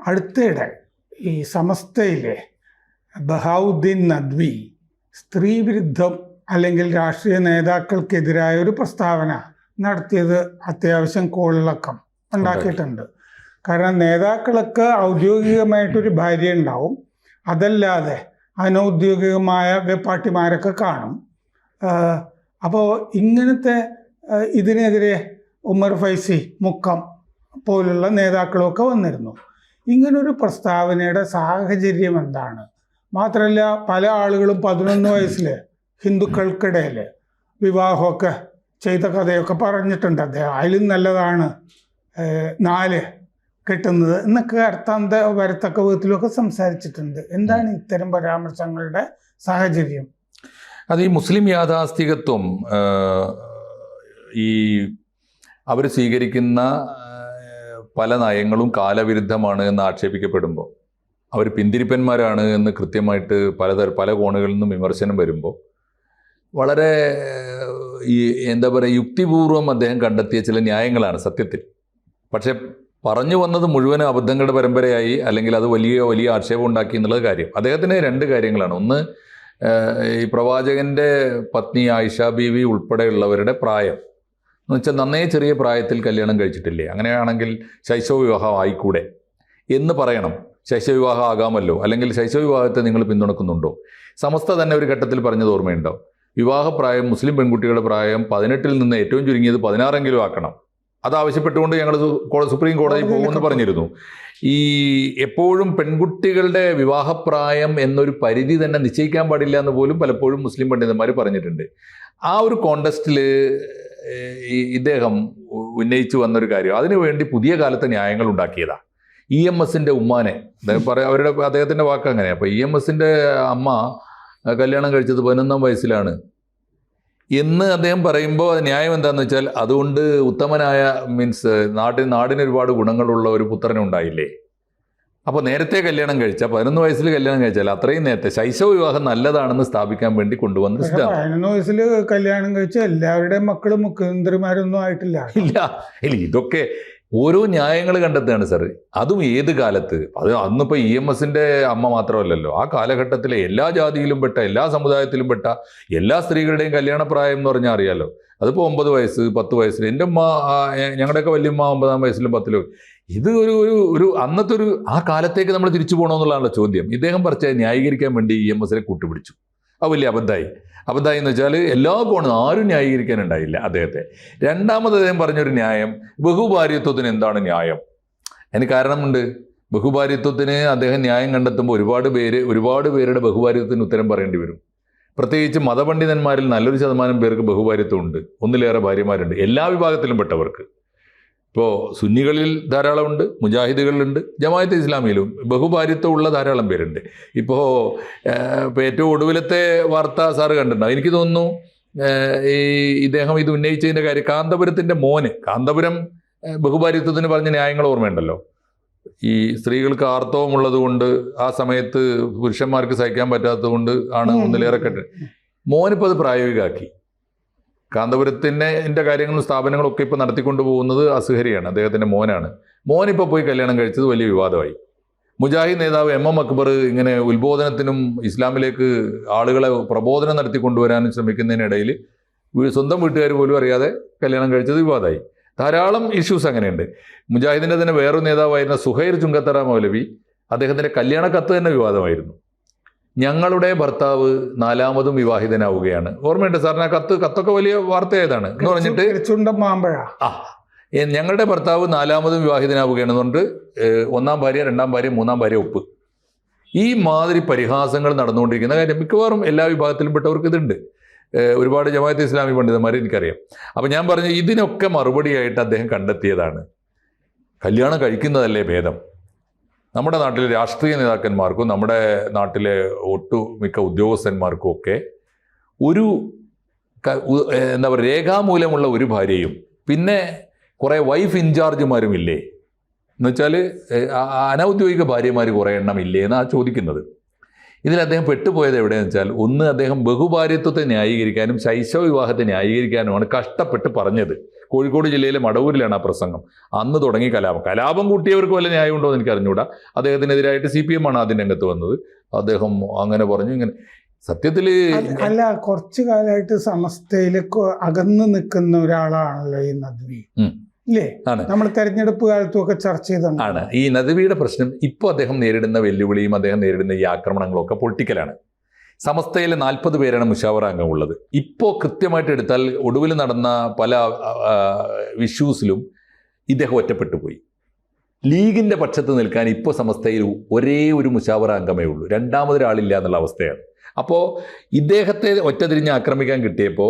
അടുത്തിടെ ഈ സമസ്തയിലെ ബഹാവുദ്ദീൻ നദ്വി സ്ത്രീവിരുദ്ധം അല്ലെങ്കിൽ രാഷ്ട്രീയ നേതാക്കൾക്കെതിരായ ഒരു പ്രസ്താവന നടത്തിയത് അത്യാവശ്യം കോളിളക്കം ഉണ്ടാക്കിയിട്ടുണ്ട്. കാരണം നേതാക്കൾക്ക് ഔദ്യോഗികമായിട്ടൊരു ഭാര്യ ഉണ്ടാവും, അതല്ലാതെ അനൗദ്യോഗികമായ വെപ്പാട്ടിമാരൊക്കെ കാണും. അപ്പോൾ ഇങ്ങനത്തെ ഇതിനെതിരെ ഉമർ ഫൈസി, മുക്കം പോലുള്ള നേതാക്കളൊക്കെ വന്നിരുന്നു. ഇങ്ങനൊരു പ്രസ്താവനയുടെ സാഹചര്യം എന്താണ്? മാത്രമല്ല പല ആളുകളും 11 വയസ്സിൽ ഹിന്ദുക്കൾക്കിടയിൽ വിവാഹമൊക്കെ ചെയ്ത കഥയൊക്കെ പറഞ്ഞിട്ടുണ്ട് അദ്ദേഹം. അതിലും നല്ലതാണ് 4 കെട്ടുന്നത് എന്നൊക്കെ അർത്ഥാന്ത വരത്തക്ക വിധത്തിലൊക്കെ സംസാരിച്ചിട്ടുണ്ട്. എന്താണ് ഇത്തരം പരാമർശങ്ങളുടെ സാഹചര്യം? അത് ഈ മുസ്ലിം യാഥാസ്ഥികത്വം ഈ അവർ സ്വീകരിക്കുന്ന പല നയങ്ങളും കാലവിരുദ്ധമാണ് എന്ന് ആക്ഷേപിക്കപ്പെടുമ്പോൾ, അവർ പിന്തിരിപ്പന്മാരാണ് എന്ന് കൃത്യമായിട്ട് പല കോണുകളിൽ നിന്നും വിമർശനം വരുമ്പോൾ വളരെ ഈ എന്താ പറയുക യുക്തിപൂർവം അദ്ദേഹം കണ്ടെത്തിയ ചില ന്യായങ്ങളാണ് സത്യത്തിൽ. പക്ഷേ പറഞ്ഞു വന്നത് മുഴുവനും അബദ്ധങ്ങളുടെ പരമ്പരയായി, അല്ലെങ്കിൽ അത് വലിയ ആക്ഷേപം ഉണ്ടാക്കി എന്നുള്ളത് കാര്യം. അദ്ദേഹത്തിന് 2 കാര്യങ്ങളാണ്. ഒന്ന്, ഈ പ്രവാചകൻ്റെ പത്നി ആയിഷ ബീവി ഉൾപ്പെടെയുള്ളവരുടെ പ്രായം എന്ന് വെച്ചാൽ നന്നേ ചെറിയ പ്രായത്തിൽ കല്യാണം കഴിച്ചിട്ടില്ലേ, അങ്ങനെയാണെങ്കിൽ ശൈശവ വിവാഹം ആയിക്കൂടെ എന്ന് പറയണം. ശൈശവ വിവാഹം ആകാമല്ലോ, അല്ലെങ്കിൽ ശൈശവ വിവാഹത്തെ നിങ്ങൾ പിന്തുണക്കുന്നുണ്ടോ? സമസ്ത തന്നെ ഒരു ഘട്ടത്തിൽ പറഞ്ഞത് ഓർമ്മയുണ്ടോ? വിവാഹപ്രായം മുസ്ലിം പെൺകുട്ടികളുടെ പ്രായം 18-ൽ നിന്ന് ഏറ്റവും ചുരുങ്ങിയത് 16 ആക്കണം. അതാവശ്യപ്പെട്ടുകൊണ്ട് ഞങ്ങൾ സുപ്രീം കോടതിയിൽ പോകുമെന്ന് പറഞ്ഞിരുന്നു. ഈ എപ്പോഴും പെൺകുട്ടികളുടെ വിവാഹപ്രായം എന്നൊരു പരിധി തന്നെ നിശ്ചയിക്കാൻ പാടില്ല എന്ന് പോലും പലപ്പോഴും മുസ്ലിം പണ്ഡിതന്മാർ പറഞ്ഞിട്ടുണ്ട്. ആ ഒരു കോണ്ടസ്റ്റിൽ ഇദ്ദേഹം ഉന്നയിച്ചു വന്നൊരു കാര്യം, അതിനുവേണ്ടി പുതിയ കാലത്തെ ന്യായങ്ങൾ ഉണ്ടാക്കിയതാണ്. EMSൻ്റെ ഉമ്മാനെ അദ്ദേഹത്തിൻ്റെ വാക്ക് അങ്ങനെ. അപ്പോൾ EMSൻ്റെ അമ്മ കല്യാണം കഴിച്ചത് 11-ാം വയസ്സിലാണ് എന്ന് അദ്ദേഹം പറയുമ്പോൾ ന്യായം എന്താണെന്ന് വെച്ചാൽ, അതുകൊണ്ട് ഉത്തമനായ നാടിന് ഒരുപാട് ഗുണങ്ങളുള്ള ഒരു പുത്രനുണ്ടായില്ലേ. അപ്പോൾ നേരത്തെ കല്യാണം കഴിച്ചാൽ 11 വയസ്സിൽ കല്യാണം കഴിച്ചാൽ അത്രയും നേരത്തെ ശൈശവ വിവാഹം നല്ലതാണെന്ന് സ്ഥാപിക്കാൻ വേണ്ടി കൊണ്ടുവന്ന 11 വയസ്സിൽ കല്യാണം കഴിച്ച എല്ലാവരുടെയും മക്കളും മുഖ്യമന്ത്രിമാരൊന്നും ആയിട്ടില്ല. ഇല്ല, ഇതൊക്കെ ഓരോ ന്യായങ്ങൾ കണ്ടെത്തുകയാണ് സാർ. അതും ഏത് കാലത്ത്? അത് അന്നിപ്പോൾ EMSൻ്റെ അമ്മ മാത്രമല്ലല്ലോ, ആ കാലഘട്ടത്തിലെ എല്ലാ ജാതിയിലും പെട്ട, എല്ലാ സമുദായത്തിലും പെട്ട എല്ലാ സ്ത്രീകളുടെയും കല്യാണപ്രായം എന്ന് പറഞ്ഞാൽ അറിയാലോ. അതിപ്പോൾ 9 വയസ്സ് 10 വയസ്സിൽ. എൻ്റെ അമ്മ, ഞങ്ങളുടെയൊക്കെ വല്യമ്മ 9-ാം വയസ്സിലും 10-ലും. ഇത് ഒരു അന്നത്തെ ആ കാലത്തേക്ക് നമ്മൾ തിരിച്ചു പോകണമെന്നുള്ളതാണല്ലോ ചോദ്യം. ഇദ്ദേഹം പറഞ്ഞ ന്യായീകരിക്കാൻ വേണ്ടി EMSനെ കൂട്ടുപിടിച്ചു. അത് വലിയ അബദ്ധമായി എന്ന് വെച്ചാൽ എല്ലാ കോണും ആരും ന്യായീകരിക്കാനുണ്ടായില്ല അദ്ദേഹത്തെ. രണ്ടാമത് അദ്ദേഹം പറഞ്ഞൊരു ന്യായം, ബഹുഭാര്യത്വത്തിന് എന്താണ് ന്യായം? അതിന് കാരണമുണ്ട്. ബഹുഭാര്യത്വത്തിന് അദ്ദേഹം ന്യായം കണ്ടെത്തുമ്പോൾ ഒരുപാട് പേരുടെ ബഹുഭാര്യത്വത്തിന് ഉത്തരം പറയേണ്ടി വരും. പ്രത്യേകിച്ച് മതപണ്ഡിതന്മാരിൽ നല്ലൊരു ശതമാനം പേർക്ക് ബഹുഭാര്യത്വം ഉണ്ട്, ഒന്നിലേറെ ഭാര്യമാരുണ്ട്, എല്ലാ വിഭാഗത്തിലും പെട്ടവർക്ക്. ഇപ്പോൾ സുന്നികളിൽ ധാരാളമുണ്ട്, മുജാഹിദുകളിലുണ്ട്, ജമാഅത്തെ ഇസ്ലാമിയിലും ബഹുഭാര്യത്വമുള്ള ധാരാളം പേരുണ്ട്. ഇപ്പോൾ ഏറ്റവും ഒടുവിലത്തെ വാർത്ത സാറ് കണ്ടിട്ടുണ്ടോ? എനിക്ക് തോന്നുന്നു ഇദ്ദേഹം ഇത് ഉന്നയിച്ചതിൻ്റെ കാര്യം, കാന്തപുരത്തിൻ്റെ മോന്, കാന്തപുരം ബഹുഭാര്യത്വത്തിന് പറഞ്ഞ ന്യായങ്ങൾ ഓർമ്മയുണ്ടല്ലോ. ഈ സ്ത്രീകൾക്ക് ആർത്തവമുള്ളത് കൊണ്ട് ആ സമയത്ത് പുരുഷന്മാർക്ക് സഹിക്കാൻ പറ്റാത്തത് കൊണ്ട് ആണ് ഒന്നിലേറെ മോനിപ്പോൾ അത് പ്രായോഗികമാക്കി. കാന്തപുരത്തിൻ്റെ കാര്യങ്ങളും സ്ഥാപനങ്ങളും ഒക്കെ ഇപ്പോൾ നടത്തിക്കൊണ്ടു പോകുന്നത് അസ്ഹരിയാണ്, അദ്ദേഹത്തിൻ്റെ മോനാണ്. മോനിപ്പോൾ പോയി കല്യാണം കഴിച്ചത് വലിയ വിവാദമായി. മുജാഹിദ് നേതാവ് MM അക്ബർ ഇങ്ങനെ ഉത്ബോധനത്തിനും ഇസ്ലാമിലേക്ക് ആളുകളെ പ്രബോധനം നടത്തിക്കൊണ്ടുവരാനും ശ്രമിക്കുന്നതിനിടയിൽ സ്വന്തം വീട്ടുകാർ പോലും അറിയാതെ കല്യാണം കഴിച്ചത് വിവാദമായി. ധാരാളം ഇഷ്യൂസ് അങ്ങനെയുണ്ട്. മുജാഹിദിൻ്റെ തന്നെ വേറൊരു നേതാവായിരുന്ന സുഹൈർ ചുങ്കത്തറ മൗലവി, അദ്ദേഹത്തിൻ്റെ കല്യാണ കത്ത് തന്നെ വിവാദമായിരുന്നു. ഞങ്ങളുടെ ഭർത്താവ് 4ാമതും വിവാഹിതനാവുകയാണ്. ഓർമ്മയുണ്ട് സാറിന്? കത്തൊക്കെ വലിയ വാർത്തയായതാണ് എന്ന് പറഞ്ഞിട്ട്, ഞങ്ങളുടെ ഭർത്താവ് 4ാമതും വിവാഹിതനാവുകയാണെന്ന് പറഞ്ഞിട്ട് 1-ാം ഭാര്യ 2-ാം ഭാര്യ 3-ാം ഭാര്യ ഒപ്പ്. ഈ മാതിരി പരിഹാസങ്ങൾ നടന്നുകൊണ്ടിരിക്കുന്ന കാര്യം മിക്കവാറും എല്ലാ വിഭാഗത്തിലും പെട്ടവർക്ക് ഇതുണ്ട്. ഒരുപാട് ജമാഅത്തെ ഇസ്ലാമി പണ്ഡിതന്മാരെ എനിക്കറിയാം. അപ്പം ഞാൻ പറഞ്ഞു, ഇതിനൊക്കെ മറുപടിയായിട്ട് അദ്ദേഹം കണ്ടെത്തിയതാണ്, കല്യാണം കഴിക്കുന്നതല്ലേ ഭേദം. നമ്മുടെ നാട്ടിലെ രാഷ്ട്രീയ നേതാക്കന്മാർക്കും നമ്മുടെ നാട്ടിലെ ഒട്ടുമിക്ക ഉദ്യോഗസ്ഥന്മാർക്കും ഒക്കെ എന്താ പറയുക, രേഖാമൂലമുള്ള ഒരു ഭാര്യയും പിന്നെ കുറേ വൈഫ് ഇൻചാർജുമാരും ഇല്ലേ എന്ന് വെച്ചാൽ അനൗദ്യോഗിക ഭാര്യമാർ കുറേ എണ്ണം ഇല്ലേ എന്നാണ് ചോദിക്കുന്നത്. ഇതിൽ അദ്ദേഹം പെട്ടുപോയത് എവിടെയെന്ന് വെച്ചാൽ, ഒന്ന്, അദ്ദേഹം ബഹുഭാര്യത്വത്തെ ന്യായീകരിക്കാനും ശൈശവ വിവാഹത്തെ ന്യായീകരിക്കാനുമാണ് കഷ്ടപ്പെട്ട് പറഞ്ഞത്. കോഴിക്കോട് ജില്ലയിലെ മടവൂരിലാണ് ആ പ്രസംഗം. അന്ന് തുടങ്ങി കലാപം കൂട്ടിയവർക്ക് വല്ല ന്യായമുണ്ടോ എന്ന് എനിക്ക് അറിഞ്ഞുകൂടാ. അദ്ദേഹത്തിനെതിരായിട്ട് CPM ആണ് ആദ്യം രംഗത്ത് വന്നത്. അദ്ദേഹം അങ്ങനെ പറഞ്ഞു. ഇങ്ങനെ സത്യത്തിൽ അല്ല, കുറച്ചു കാലമായിട്ട് സമസ്തയിലേക്ക് അകന്ന് നിൽക്കുന്ന ഒരാളാണല്ലോ ഈ നദ്വി, ഇല്ലേ? നമ്മൾ തെരഞ്ഞെടുപ്പ് കാലത്തും ഒക്കെ ചർച്ച ചെയ്താണ് ഈ നദ്വിയുടെ പ്രശ്നം. ഇപ്പോൾ അദ്ദേഹം നേരിടുന്ന വെല്ലുവിളിയും അദ്ദേഹം നേരിടുന്ന ഈ ആക്രമണങ്ങളും ഒക്കെ പൊളിറ്റിക്കലാണ്. സമസ്തയിലെ 40 പേരാണ് മുഷാവറ അംഗമുള്ളത്. ഇപ്പോൾ കൃത്യമായിട്ട് എടുത്താൽ ഒടുവിൽ നടന്ന പല ഇഷ്യൂസിലും ഇദ്ദേഹം ഒറ്റപ്പെട്ടു പോയി. ലീഗിൻ്റെ പക്ഷത്ത് നിൽക്കാൻ ഇപ്പോൾ സമസ്തയിൽ ഒരേ ഒരു മുഷാവറ അംഗമേ ഉള്ളൂ, രണ്ടാമതൊരാളില്ല എന്നുള്ള അവസ്ഥയാണ്. അപ്പോൾ ഇദ്ദേഹത്തെ ഒറ്റതിരിഞ്ഞ് ആക്രമിക്കാൻ കിട്ടിയപ്പോൾ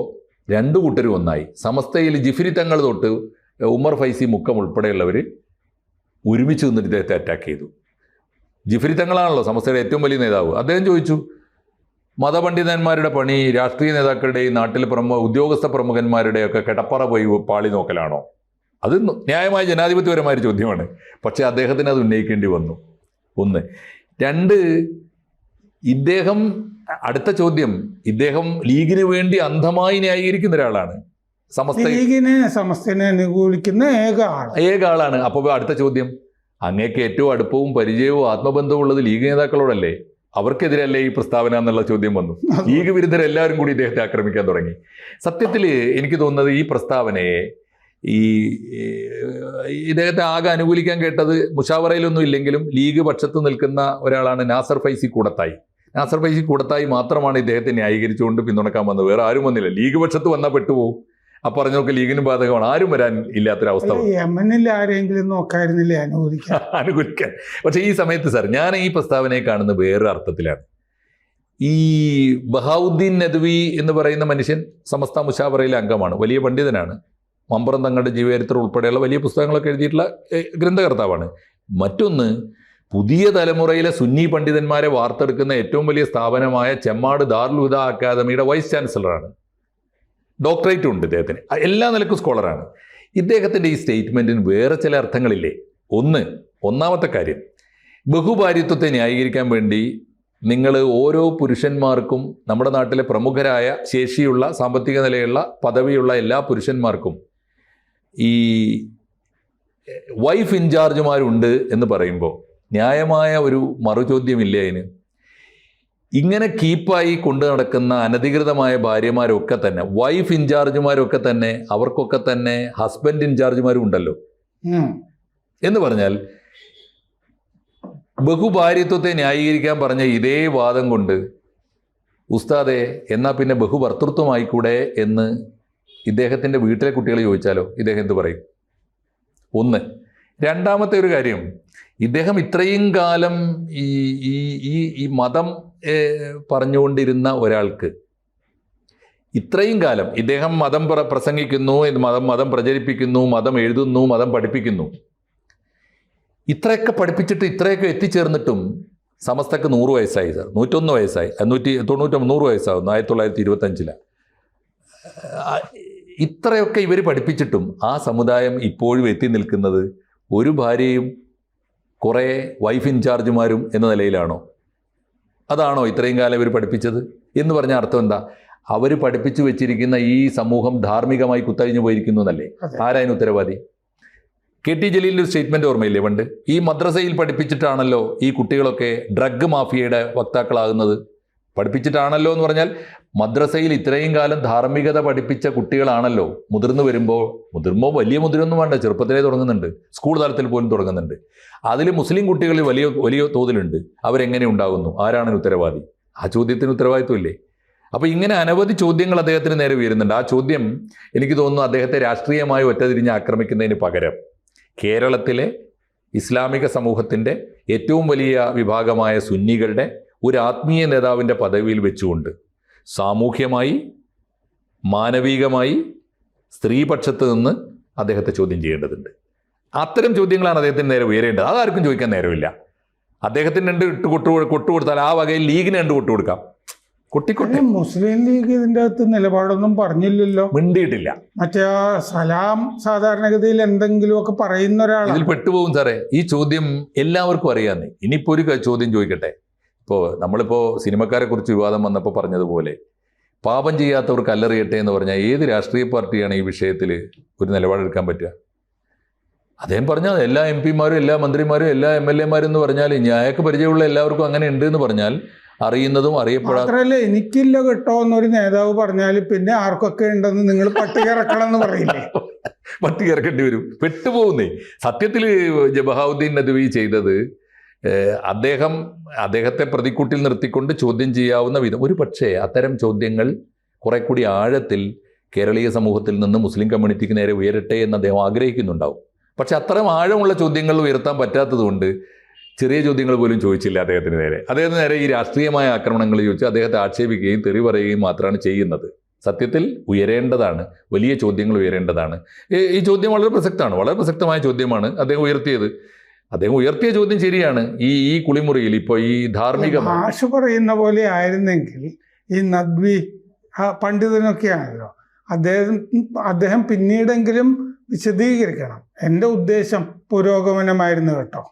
രണ്ടു കൂട്ടരും ഒന്നായി. സമസ്തയിൽ ജിഫ്രി തങ്ങൾ തൊട്ട് ഉമർ ഫൈസി മുക്കം ഉൾപ്പെടെയുള്ളവർ ഒരുമിച്ച് നിന്നിട്ട് ഇദ്ദേഹത്തെ അറ്റാക്ക് ചെയ്തു. ജിഫ്രി തങ്ങളാണല്ലോ സമസ്തയുടെ ഏറ്റവും വലിയ നേതാവ്. അദ്ദേഹം ചോദിച്ചു, മതപണ്ഡിതന്മാരുടെ പണി രാഷ്ട്രീയ നേതാക്കളുടെയും നാട്ടിലെ ഉദ്യോഗസ്ഥ പ്രമുഖന്മാരുടെയൊക്കെ കിടപ്പറ പോയി പാളി നോക്കലാണോ? അത് ന്യായമായ ജനാധിപത്യപരമായ ചോദ്യമാണ്. പക്ഷേ അദ്ദേഹത്തിന് അത് ഉന്നയിക്കേണ്ടി വന്നു. ഒന്ന്. രണ്ട്, ഇദ്ദേഹം അടുത്ത ചോദ്യം, ഇദ്ദേഹം ലീഗിന് വേണ്ടി അന്ധമായി ന്യായീകരിക്കുന്ന ഒരാളാണ്. സമസ്തനെ അനുകൂലിക്കുന്ന ഏക ആളാണ്. അപ്പോൾ അടുത്ത ചോദ്യം, അങ്ങേക്ക് ഏറ്റവും അടുപ്പവും പരിചയവും ആത്മബന്ധവും ഉള്ളത് ലീഗ് നേതാക്കളോടല്ലേ? അവർക്കെതിരല്ലേ ഈ പ്രസ്താവന എന്നുള്ള ചോദ്യം വന്നു. ലീഗ് വിരുദ്ധരെല്ലാവരും കൂടി ഇദ്ദേഹത്തെ ആക്രമിക്കാൻ തുടങ്ങി. സത്യത്തിൽ എനിക്ക് തോന്നുന്നത് ഈ പ്രസ്താവനയെ ഇദ്ദേഹത്തെ ആകെ അനുകൂലിക്കാൻ കേട്ടത് മുഷാവറയിലൊന്നും ഇല്ലെങ്കിലും ലീഗ് പക്ഷത്ത് നിൽക്കുന്ന ഒരാളാണ് നാസർ ഫൈസി കൂടത്തായി. നാസർ ഫൈസി കൂടത്തായി മാത്രമാണ് ഇദ്ദേഹത്തെ ന്യായീകരിച്ചുകൊണ്ട് പിന്തുണക്കാൻ വന്നത്. വേറെ ആരും വന്നില്ല. ലീഗ് പക്ഷത്ത് വന്നാൽ പെട്ടുപോകും. അപ്പം പറഞ്ഞൊക്കെ ലീഗിനും ബാധകമാണ്. ആരും വരാൻ ഇല്ലാത്തൊരവസ്ഥ. ആരെങ്കിലും നോക്കായിരുന്നില്ലേ അനുകൂലിക്കാൻ? പക്ഷേ ഈ സമയത്ത് സാർ, ഞാൻ ഈ പ്രസ്താവനയെ കാണുന്നത് വേറൊരു അർത്ഥത്തിലാണ്. ഈ ബഹാവുദ്ദീൻ നദ്വി എന്ന് പറയുന്ന മനുഷ്യൻ സമസ്ത മുഷാവറയിലെ അംഗമാണ്, വലിയ പണ്ഡിതനാണ്. മമ്പറം തങ്ങളുടെ ജീവചരിത്രം ഉൾപ്പെടെയുള്ള വലിയ പുസ്തകങ്ങളൊക്കെ എഴുതിയിട്ടുള്ള ഗ്രന്ഥകർത്താവാണ്. മറ്റൊന്ന്, പുതിയ തലമുറയിലെ സുന്നി പണ്ഡിതന്മാരെ വാർത്തെടുക്കുന്ന ഏറ്റവും വലിയ സ്ഥാപനമായ ചെമ്മാട് ദാറുൽ ഹുദ അക്കാദമിയുടെ വൈസ് ചാൻസലറാണ്. ഡോക്ടറേറ്റും ഉണ്ട് ഇദ്ദേഹത്തിന്. എല്ലാ നിലക്കും സ്കോളറാണ്. ഇദ്ദേഹത്തിൻ്റെ ഈ സ്റ്റേറ്റ്മെൻറ്റിന് വേറെ ചില അർത്ഥങ്ങളില്ലേ? ഒന്നാമത്തെ കാര്യം, ബഹുഭാര്യത്വത്തെ ന്യായീകരിക്കാൻ വേണ്ടി നിങ്ങൾ ഓരോ പുരുഷന്മാർക്കും, നമ്മുടെ നാട്ടിലെ പ്രമുഖരായ ശേഷിയുള്ള സാമ്പത്തിക നിലയുള്ള പദവിയുള്ള എല്ലാ പുരുഷന്മാർക്കും ഈ വൈഫ് ഇൻചാർജുമാരുണ്ട് എന്ന് പറയുമ്പോൾ ന്യായമായ ഒരു മറുചോദ്യമില്ലേ അതിന്? ഇങ്ങനെ കീപ്പായി കൊണ്ടു നടക്കുന്ന അനധികൃതമായ ഭാര്യമാരൊക്കെ തന്നെ, വൈഫ് ഇൻചാർജുമാരൊക്കെ തന്നെ, അവർക്കൊക്കെ തന്നെ ഹസ്ബൻഡ് ഇൻചാർജുമാരും ഉണ്ടല്ലോ. എന്ന് പറഞ്ഞാൽ ബഹുഭാര്യത്വത്തെ ന്യായീകരിക്കാൻ പറഞ്ഞ ഇതേ വാദം കൊണ്ട് ഉസ്താദെ എന്നാൽ പിന്നെ ബഹുഭർത്തൃത്വമായിക്കൂടെ എന്ന് ഇദ്ദേഹത്തിൻ്റെ വീട്ടിലെ കുട്ടികൾ ചോദിച്ചാലോ ഇദ്ദേഹം എന്ത് പറയും? ഒന്ന്. രണ്ടാമത്തെ ഒരു കാര്യം, ഇദ്ദേഹം ഇത്രയും കാലം ഈ മതം പറഞ്ഞുകൊണ്ടിരുന്ന ഒരാൾക്ക്, ഇത്രയും കാലം ഇദ്ദേഹം മതം പ്രസംഗിക്കുന്നു, മതം പ്രചരിപ്പിക്കുന്നു, മതം എഴുതുന്നു, മതം പഠിപ്പിക്കുന്നു. ഇത്രയൊക്കെ പഠിപ്പിച്ചിട്ട് ഇത്രയൊക്കെ എത്തിച്ചേർന്നിട്ടും സമസ്തക്ക് 100 വയസ്സായി സാർ, 101 വയസ്സായി, 100 വയസ്സാകുന്നു 1925. ഇത്രയൊക്കെ ഇവർ പഠിപ്പിച്ചിട്ടും ആ സമുദായം ഇപ്പോഴും എത്തി നിൽക്കുന്നത് ഒരു ഭാര്യയും കുറേ വൈഫ് ഇൻചാർജുമാരും എന്ന നിലയിലാണോ? അതാണോ ഇത്രയും കാലം ഇവർ പഠിപ്പിച്ചത് എന്ന് പറഞ്ഞ അർത്ഥം എന്താ? അവർ പഠിപ്പിച്ചു വെച്ചിരിക്കുന്ന ഈ സമൂഹം ധാർമ്മികമായി കുത്തഴിഞ്ഞു പോയിരിക്കുന്നു എന്നല്ലേ? ആരായതിന് ഉത്തരവാദി? KT ജലീലിൻ്റെ ഒരു സ്റ്റേറ്റ്മെൻറ്റ് ഓർമ്മയില്ലേ പണ്ട്? ഈ മദ്രസയിൽ പഠിപ്പിച്ചിട്ടാണല്ലോ ഈ കുട്ടികളൊക്കെ ഡ്രഗ് മാഫിയയുടെ വക്താക്കളാകുന്നത്. പഠിപ്പിച്ചിട്ടാണല്ലോ എന്ന് പറഞ്ഞാൽ മദ്രസയിൽ ഇത്രയും കാലം ധാർമ്മികത പഠിപ്പിച്ച കുട്ടികളാണല്ലോ മുതിർന്നുമ്പോൾ വലിയ മുതിരൊന്നും വേണ്ട, ചെറുപ്പത്തിലേ തുടങ്ങുന്നുണ്ട്, സ്കൂൾ തലത്തിൽ പോലും തുടങ്ങുന്നുണ്ട്. അതിൽ മുസ്ലിം കുട്ടികൾ വലിയ തോതിലുണ്ട്. അവരെങ്ങനെ ഉണ്ടാകുന്നു? ആരാണ് ഉത്തരവാദി? ആ ചോദ്യത്തിന് ഉത്തരവാദിത്വമില്ലേ? അപ്പോൾ ഇങ്ങനെ അനവധി ചോദ്യങ്ങൾ അദ്ദേഹത്തിന് നേരെ ഉയരുന്നുണ്ട്. ആ ചോദ്യം എനിക്ക് തോന്നുന്നു അദ്ദേഹത്തെ രാഷ്ട്രീയമായി ഒറ്റതിരിഞ്ഞ് ആക്രമിക്കുന്നതിന് പകരം കേരളത്തിലെ ഇസ്ലാമിക സമൂഹത്തിൻ്റെ ഏറ്റവും വലിയ വിഭാഗമായ സുന്നികളുടെ ഒരു ആത്മീയ നേതാവിൻ്റെ പദവിയിൽ വെച്ചുകൊണ്ട് സാമൂഹ്യമായി, മാനവികമായി, സ്ത്രീപക്ഷത്ത് നിന്ന് അദ്ദേഹത്തെ ചോദ്യം ചെയ്യേണ്ടതുണ്ട്. അത്തരം ചോദ്യങ്ങളാണ് അദ്ദേഹത്തിന് നേരെ ഉയരേണ്ടത്. അതാർക്കും ചോദിക്കാൻ നേരമില്ല. അദ്ദേഹത്തിന് 2 കൊട്ടുകൊടുത്താൽ ആ വകയിൽ ലീഗിന് 2 കൊട്ടുകൊടുക്കാം. കൊട്ടിക്കൊട്ടി. മുസ്ലിം ലീഗ് ഇതിൻ്റെ അകത്ത് നിലപാടൊന്നും പറഞ്ഞില്ലല്ലോ, മിണ്ടിയിട്ടില്ല. മറ്റേ സലാം സാധാരണഗതിയിൽ എന്തെങ്കിലുമൊക്കെ പറയുന്ന ഒരാൾ ഇതിൽ പെട്ടുപോകും സാറേ. ഈ ചോദ്യം എല്ലാവർക്കും അറിയാമെന്ന്. ഇനിയിപ്പോൾ ഒരു ചോദ്യം ചോദിക്കട്ടെ. ഇപ്പോൾ നമ്മളിപ്പോൾ സിനിമക്കാരെ കുറിച്ച് വിവാദം വന്നപ്പോൾ പറഞ്ഞതുപോലെ പാപം ചെയ്യാത്തവർ കല്ലെറിയട്ടെ എന്ന് പറഞ്ഞാൽ ഏത് രാഷ്ട്രീയ പാർട്ടിയാണ് ഈ വിഷയത്തിൽ ഒരു നിലപാടെടുക്കാൻ പറ്റുക? അദ്ദേഹം പറഞ്ഞാൽ എല്ലാ എം പിമാരും എല്ലാ മന്ത്രിമാരും എല്ലാ MLA-മാരും എന്ന് പറഞ്ഞാൽ അയാൾക്ക് പരിചയമുള്ള എല്ലാവർക്കും അങ്ങനെ ഉണ്ട് എന്ന് പറഞ്ഞാൽ അറിയുന്നതും അറിയപ്പെടാത്ത മാത്രല്ല എനിക്കില്ല കേട്ടോ എന്നൊരു നേതാവ് പറഞ്ഞാൽ പിന്നെ ആർക്കൊക്കെ ഉണ്ടെന്ന് നിങ്ങൾ പട്ടിക ഇറക്കണം എന്ന് പറയില്ലേ? പട്ടിക ഇറക്കേണ്ടി വരും, പെട്ടുപോകുന്നേ. സത്യത്തിൽ ബഹാവുദ്ദീൻ നദ്വി ചെയ്തത് അദ്ദേഹത്തെ പ്രതിക്കൂട്ടിൽ നിർത്തിക്കൊണ്ട് ചോദ്യം ചെയ്യാവുന്ന വിധം, ഒരു പക്ഷേ അത്തരം ചോദ്യങ്ങൾ കുറെ കൂടി ആഴത്തിൽ കേരളീയ സമൂഹത്തിൽ നിന്ന് മുസ്ലിം കമ്മ്യൂണിറ്റിക്ക് നേരെ ഉയരട്ടെ എന്ന് അദ്ദേഹം ആഗ്രഹിക്കുന്നുണ്ടാവും. പക്ഷെ അത്തരം ആഴമുള്ള ചോദ്യങ്ങൾ ഉയർത്താൻ പറ്റാത്തതുകൊണ്ട് ചെറിയ ചോദ്യങ്ങൾ പോലും ചോദിച്ചില്ല അദ്ദേഹത്തിന് നേരെ ഈ രാഷ്ട്രീയമായ ആക്രമണങ്ങൾ ചോദിച്ച് അദ്ദേഹത്തെ ആക്ഷേപിക്കുകയും തെറി പറയുകയും മാത്രമാണ് ചെയ്യുന്നത്. സത്യത്തിൽ ഉയരേണ്ടതാണ്, വലിയ ചോദ്യങ്ങൾ ഉയരേണ്ടതാണ്. ഈ ചോദ്യം വളരെ പ്രസക്തമായ ചോദ്യമാണ് അദ്ദേഹം ഉയർത്തിയത്. അദ്ദേഹം ഉയർത്തിയ ചോദ്യം ശരിയാണ്. ഈ കുളിമുറിയിൽ ഇപ്പോൾ ഈ ധാർമ്മിക ഭാഷ പറയുന്ന പോലെ ആയിരുന്നെങ്കിൽ ഈ നദ്വി പണ്ഡിതനൊക്കെയാണല്ലോ, അദ്ദേഹം പിന്നീടെങ്കിലും വിശദീകരിക്കണം. എൻ്റെ ഉദ്ദേശം പുരോഗമനമായിരുന്നു കേട്ടോ,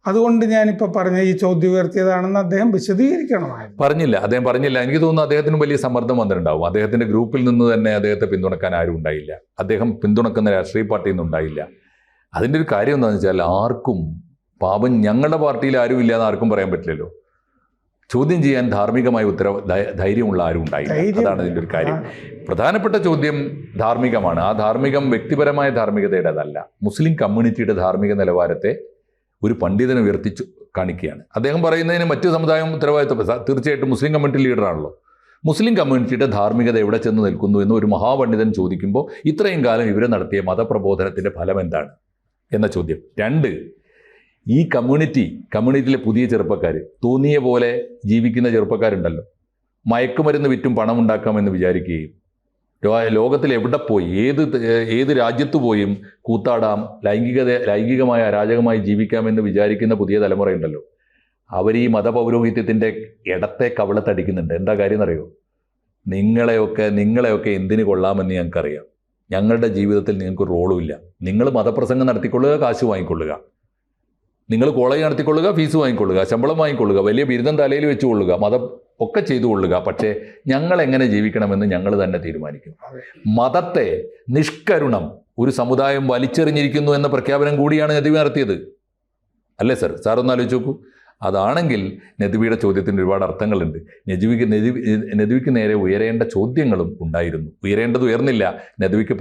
അതുകൊണ്ട് ഞാനിപ്പോൾ പറഞ്ഞ ഈ ചോദ്യം ഉയർത്തിയതാണെന്ന് അദ്ദേഹം വിശദീകരിക്കണമായിരുന്നു. അദ്ദേഹം പറഞ്ഞില്ല. എനിക്ക് തോന്നുന്നു അദ്ദേഹത്തിന് വലിയ സമ്മർദ്ദം വന്നിട്ടുണ്ടാവും. അദ്ദേഹത്തിന്റെ ഗ്രൂപ്പിൽ നിന്ന് തന്നെ അദ്ദേഹത്തെ പിന്തുണക്കാൻ ആരും ഉണ്ടായില്ല. അദ്ദേഹം പിന്തുണക്കുന്ന രാഷ്ട്രീയ പാർട്ടിയിൽ നിന്നും ഉണ്ടായില്ല. അതിൻ്റെ ഒരു കാര്യം എന്താണെന്ന് വെച്ചാൽ ആർക്കും പാപം ഞങ്ങളുടെ പാർട്ടിയിൽ ആരും ഇല്ല എന്ന് ആർക്കും പറയാൻ പറ്റില്ലല്ലോ. ചോദ്യം ചെയ്യാൻ ധാർമ്മികമായ ധൈര്യമുള്ള ആരും ഉണ്ടായില്ല. അതാണ് ഇതിൻ്റെ ഒരു കാര്യം. പ്രധാനപ്പെട്ട ചോദ്യം ധാർമ്മികമാണ്. ആ ധാർമ്മികം വ്യക്തിപരമായ ധാർമ്മികതയുടേതല്ല, മുസ്ലിം കമ്മ്യൂണിറ്റിയുടെ ധാർമ്മിക നിലവാരത്തെ ഒരു പണ്ഡിതനെ ഉയർത്തിച്ചു കാണിക്കുകയാണ്. അദ്ദേഹം പറയുന്നതിന് മറ്റു സമുദായം ഉത്തരവാദിത്വം, തീർച്ചയായിട്ടും മുസ്ലിം കമ്മ്യൂണിറ്റി ലീഡറാണല്ലോ. മുസ്ലിം കമ്മ്യൂണിറ്റിയുടെ ധാർമ്മികത എവിടെ ചെന്ന് നിൽക്കുന്നു എന്ന് ഒരു മഹാപണ്ഡിതൻ ചോദിക്കുമ്പോൾ ഇത്രയും കാലം ഇവർ നടത്തിയ മതപ്രബോധനത്തിൻ്റെ ഫലം എന്താണ് എന്ന ചോദ്യം. 2, ഈ കമ്മ്യൂണിറ്റിയിലെ പുതിയ ചെറുപ്പക്കാർ, തോന്നിയ പോലെ ജീവിക്കുന്ന ചെറുപ്പക്കാരുണ്ടല്ലോ, മയക്കുമരുന്ന് വിറ്റും പണമുണ്ടാക്കാമെന്ന് വിചാരിക്കുകയും ലോകത്തിൽ എവിടെ പോയി ഏത് രാജ്യത്ത് പോയും കൂത്താടാം, ലൈംഗികമായ അരാജകമായി ജീവിക്കാമെന്ന് വിചാരിക്കുന്ന പുതിയ തലമുറയുണ്ടല്ലോ, അവർ ഈ മതപൗരോഹിത്യത്തിൻ്റെ ഇടത്തെ കവളത്തടിക്കുന്നുണ്ട്. എന്താ കാര്യം എന്നറിയോ? നിങ്ങളെയൊക്കെ എന്തിനു കൊള്ളാമെന്ന് ഞങ്ങൾക്കറിയാം. ഞങ്ങളുടെ ജീവിതത്തിൽ നിങ്ങൾക്ക് റോളുമില്ല. നിങ്ങൾ മതപ്രസംഗം നടത്തിക്കൊള്ളുക, കാശ് വാങ്ങിക്കൊള്ളുക, നിങ്ങൾ കോളേജ് നടത്തിക്കൊള്ളുക, ഫീസ് വാങ്ങിക്കൊള്ളുക, ശമ്പളം വാങ്ങിക്കൊള്ളുക, വലിയ ബിരുദം തലയിൽ വെച്ചുകൊള്ളുക, മതം ഒക്കെ ചെയ്തു കൊള്ളുക. പക്ഷേ ഞങ്ങൾ എങ്ങനെ ജീവിക്കണമെന്ന് ഞങ്ങൾ തന്നെ തീരുമാനിക്കും. മതത്തെ നിഷ്കരുണം ഒരു സമുദായം വലിച്ചെറിഞ്ഞിരിക്കുന്നു എന്ന പ്രഖ്യാപനം കൂടിയാണ് നദ്വി നടത്തിയത്. അല്ലേ സാർ ഒന്ന് ആലോചിച്ച് നോക്കൂ. അതാണെങ്കിൽ നദ്വിയുടെ ചോദ്യത്തിന് ഒരുപാട് അർത്ഥങ്ങളുണ്ട്. നദ്വിക്ക് നേരെ ഉയരേണ്ട ചോദ്യങ്ങളും ഉണ്ടായിരുന്നു. ഉയരേണ്ടത് ഉയർന്നില്ല, നദ്വിക്ക്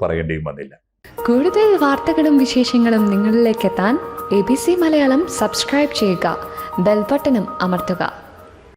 പറയേണ്ടിയും വന്നില്ല. കൂടുതൽ വാർത്തകളും വിശേഷങ്ങളും നിങ്ങളിലേക്ക് എത്താൻ ABC മലയാളം സബ്സ്ക്രൈബ് ചെയ്യുക, ബെൽ ബട്ടണും അമർത്തുക.